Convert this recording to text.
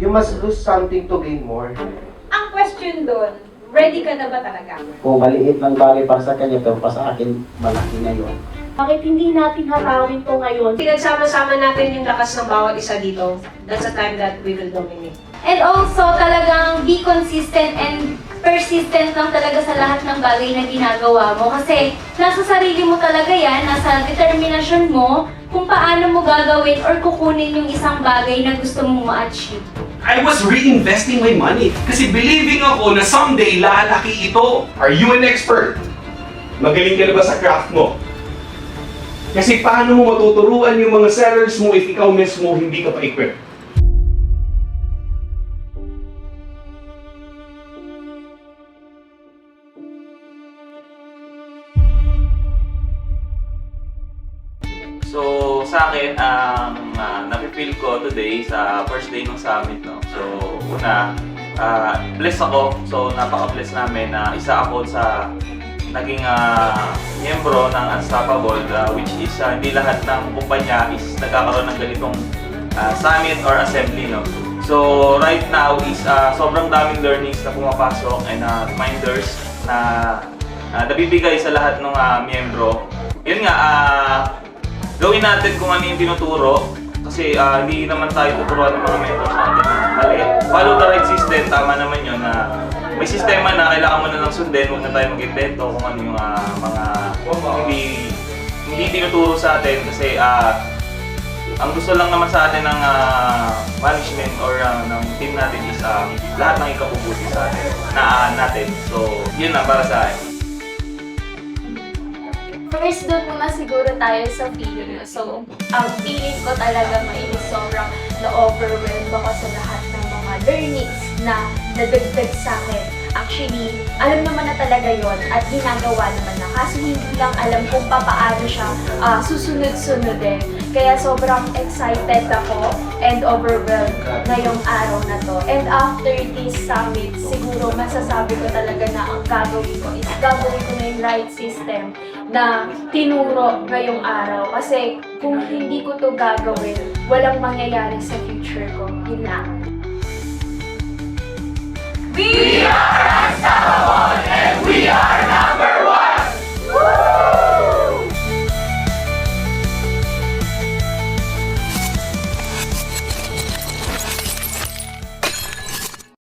you must lose something to gain more. Ang question doon, ready ka na ba talaga? Kung maliit lang bagay para sa kanya, pero pa sa akin, malaki na yun. Bakit hindi natin harawin to ngayon? Pinagsama-sama natin yung lakas ng bawat isa dito. That's the time that we will dominate. And also, talagang be consistent and persistent lang talaga sa lahat ng bagay na ginagawa mo. Kasi nasa sarili mo talaga yan, nasa determinasyon mo kung paano mo gagawin or kukunin yung isang bagay na gusto mong ma-achieve. I was reinvesting my money kasi believing ako na someday lalaki ito. Are you an expert? Magaling ka na ba sa craft mo? Kasi paano mo matuturuan yung mga sellers mo if ikaw mismo hindi ka pa-equipped? So, sa akin, ang nafe-feel ko today sa first day ng summit, no? So, una, blessed ako. So, napaka-blessed namin na isa ako sa naging miyembro ng Unstoppable, which is hindi lahat ng kumpanya is nagkakaroon ng ganitong summit or assembly, no? So, right now is sobrang daming learnings na pumapasok and reminders na nabibigay sa lahat ng miyembro. Yun nga, gawin natin kung ano yung tinuturo kasi hindi naman tayo tuturuan ng mga mentors natin na mali. Follow the right system, tama naman yun na may sistema na kailangan mo na lang sundin, huwag na tayo mag-invento kung ano yung mga hindi tinuturo sa atin kasi ang gusto lang naman sa atin ng management or ng team natin is lahat ng ikabubuti sa atin natin. So, yun lang para sa akin. First, doon muna siguro tayo sa feeling. So, ang feeling ko talaga mainis sobrang na-overwhelmed ako sa lahat ng mga learnings na nadagdag sa akin. Actually, alam naman na talaga yon at ginagawa naman na. Kaso hindi lang alam kung paano siya susunod-sunodin. Kaya sobrang excited ako and overwhelmed ngayong araw na to. And after this summit, siguro masasabi ko talaga na ang gagawin ko is gagawin ko na yung right system na tinuro ngayong araw. Kasi kung hindi ko to gagawin, walang mangyayari sa future ko. Yun lang. We are